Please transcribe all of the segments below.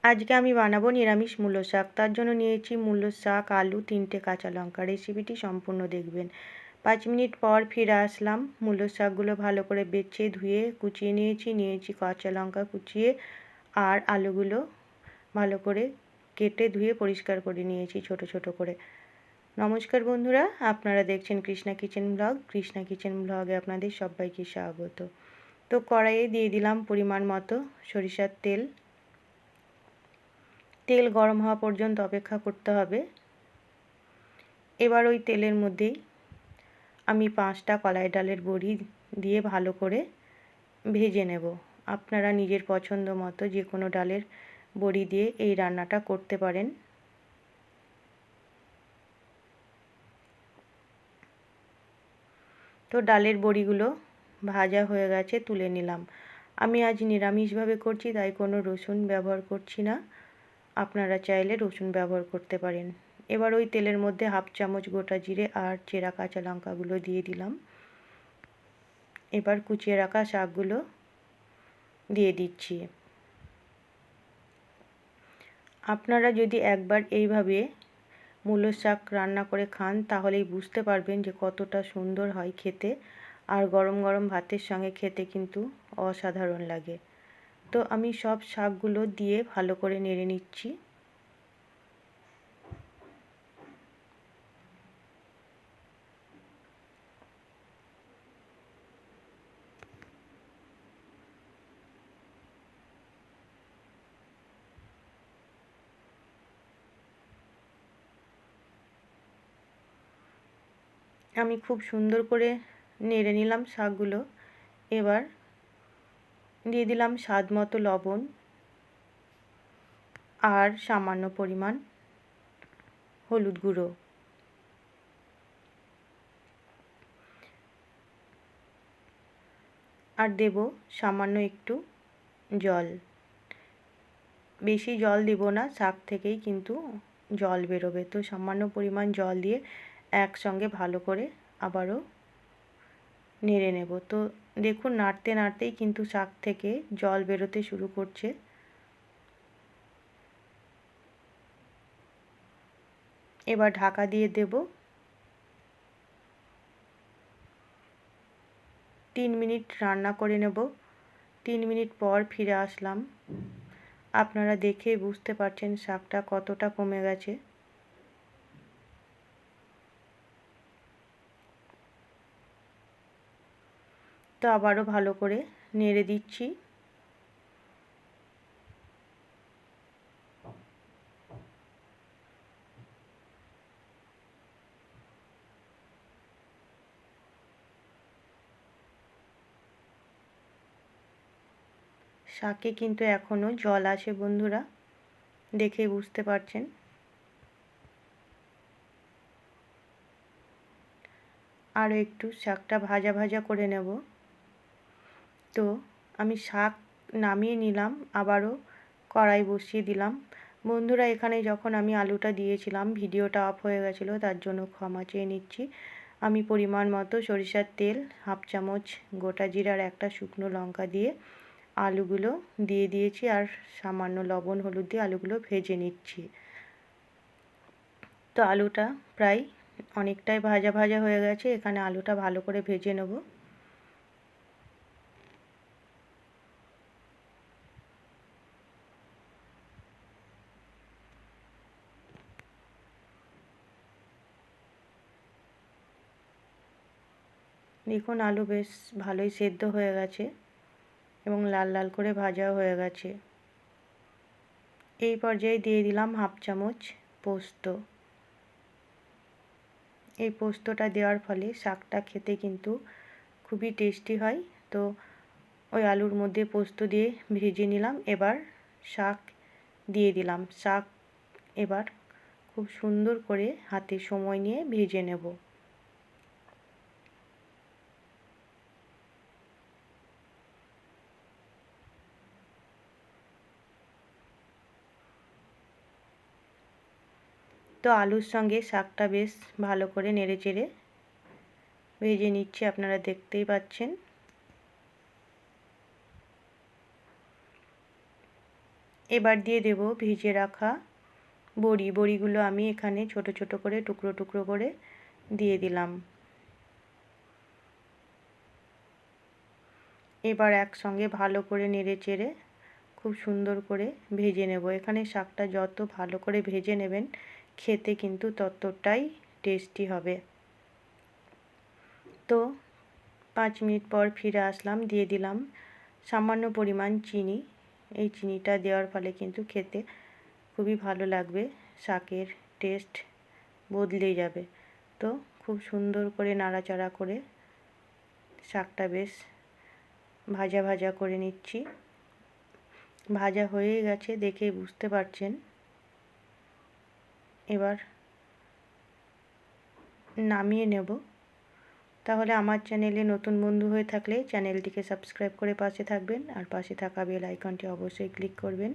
আজকে আমি বানাবো নিরামিষ মূলো শাক। তার জন্য নিয়েছি মূলো শাক, আলু, 3টে কাঁচা লঙ্কা। রেসিপিটি সম্পূর্ণ দেখবেন। 5 মিনিট পর ফিরে আসলাম। মূলো শাকগুলো ভালো করে বেছে ধুয়ে কুচিয়ে নিয়েছি কাঁচা লঙ্কা কুচিয়ে, আর আলুগুলো ভালো করে কেটে ধুয়ে পরিষ্কার করে নিয়েছি ছোট ছোট করে। নমস্কার বন্ধুরা, আপনারা দেখছেন Krishna kitchen blog. Krishna kitchen ব্লগে আপনাদের সবাইকে স্বাগত। তো কড়াইয়ে দিয়ে দিলাম পরিমাণ মতো সরিষার তেল। তেল গরম হওয়া পর্যন্ত অপেক্ষা করতে হবে। এবার ওই তেলের মধ্যেই আমি 5টা কলাই ডালের বড়ি দিয়ে ভালো করে ভেজে নেব। আপনারা নিজের পছন্দ মতো যে কোনো ডালের বড়ি দিয়ে এই রান্নাটা করতে পারেন। তো ডালের বড়িগুলো ভাজা হয়ে গেছে, তুলে নিলাম। আমি আজ নিরামিষভাবে করছি, তাই কোনো রসুন ব্যবহার করছি না। আপনারা চাইলে রসুন ব্যবহার করতে পারেন। এবার ওই তেলের মধ্যে 1/2 চামচ গোটা জিরে আর চেরা কাঁচা লঙ্কাগুলো দিয়ে দিলাম। এবার কুচিয়ে রাখা শাকগুলো দিয়ে দিচ্ছি। আপনারা যদি একবার এইভাবে মূলো শাক রান্না করে খান, তাহলেই বুঝতে পারবেন যে কতটা সুন্দর হয় খেতে, আর গরম গরম ভাতের সঙ্গে খেতে কিন্তু অসাধারণ লাগে। তো আমি সব শাকগুলো দিয়ে ভালো করে নেড়ে নিচ্ছি। আমি খুব সুন্দর করে নেড়ে নিলাম শাকগুলো। এবার দিয়ে দিলাম স্বাদ মতো লবণ আর সামান্য পরিমাণ হলুদ গুঁড়ো। আর দেব সামান্য একটু জল। বেশি জল দেব না, শাক থেকেই কিন্তু জল বেরোবে। তো সামান্য পরিমাণ জল দিয়ে একসঙ্গে ভালো করে আবারও নেড়ে নেব। তো দেখুন, নাড়তে নাড়তেই কিন্তু শাক থেকে জল বেরোতে শুরু করছে। এবার ঢাকা দিয়ে দেব। 3 মিনিট রান্না করে নেব। 3 মিনিট পর ফিরে আসলাম। আপনারা দেখে বুঝতে পারছেন শাকটা কতটা কমে গেছে। তো আবারও ভালো করে নেড়ে দিচ্ছি। শাকে কিন্তু এখনও জল আছে বন্ধুরা, দেখে বুঝতে পারছেন। আরও একটু শাকটা ভাজা ভাজা করে নেব। তো আমি শাক নামিয়ে নিলাম, আবারও কড়াই বসিয়ে দিলাম। বন্ধুরা, এখানে যখন আমি আলুটা দিয়েছিলাম ভিডিওটা অফ হয়ে গেছিলো, তার জন্য ক্ষমা চেয়ে নিচ্ছি। আমি পরিমাণ মতো সরিষার তেল, 1/2 চামচ গোটা জিরার একটা শুকনো লঙ্কা দিয়ে আলুগুলো দিয়ে দিয়েছি, আর সামান্য লবণ হলুদ দিয়ে আলুগুলো ভেজে নিচ্ছি। তো আলুটা প্রায় অনেকটাই ভাজা ভাজা হয়ে গেছে। এখানে আলুটা ভালো করে ভেজে নেব। দেখুন, আলু বেশ ভালোই সেদ্ধ হয়ে গেছে এবং লাল লাল করে ভাজাও হয়ে গেছে। এই পর্যায়ে দিয়ে দিলাম 1/2 চামচ পোস্ত। এই পোস্তটা দেওয়ার ফলে শাকটা খেতে কিন্তু খুবই টেস্টি হয়। তো ওই আলুর মধ্যে পোস্ত দিয়ে ভেজে নিলাম। এবার শাক দিয়ে দিলাম। শাক এবার খুব সুন্দর করে হাতে সময় নিয়ে ভেজে নেব। তো আলুর সঙ্গে শাকটা বেশ ভালো করে নেড়েচেড়ে ভেজে নিচ্ছি, আপনারা দেখতেই পাচ্ছেন। এবার দিয়ে দেব ভিজে রাখা বড়িগুলো আমি এখানে ছোট ছোট করে টুকরো টুকরো করে দিয়ে দিলাম। এবার একসঙ্গে ভালো করে নেড়ে চেড়ে খুব সুন্দর করে ভেজে নেব। এখানে শাকটা যত ভালো করে ভেজে নেবেন খেতে কিন্তু ততটাই টেস্টি হবে। তো 5 মিনিট পর ফিরে আসলাম, দিয়ে দিলাম সামান্য পরিমাণ চিনি। এই চিনিটা দেওয়ার ফলে কিন্তু খেতে খুবই ভালো লাগবে, শাকের টেস্ট বদলে যাবে। তো খুব সুন্দর করে নাড়াচাড়া করে শাকটা বেশ ভাজা ভাজা করে নিচ্ছি। ভাজা হয়ে গেছে দেখেই বুঝতে পারছেন। এবার নামিয়ে নেব। তাহলে আমার চ্যানেলে নতুন বন্ধু হয়ে থাকলে চ্যানেলটিকে সাবস্ক্রাইব করে পাশে থাকবেন, আর পাশে থাকা বেল আইকনটি অবশ্যই ক্লিক করবেন।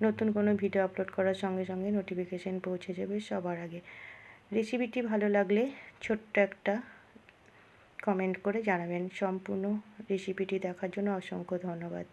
নতুন কোনো ভিডিও আপলোড করার সঙ্গে সঙ্গে নোটিফিকেশন পৌঁছে যাবে সবার আগে। রেসিপিটি ভালো লাগলে ছোট্ট একটা কমেন্ট করে জানাবেন। সম্পূর্ণ রেসিপিটি দেখার জন্য অসংখ্য ধন্যবাদ।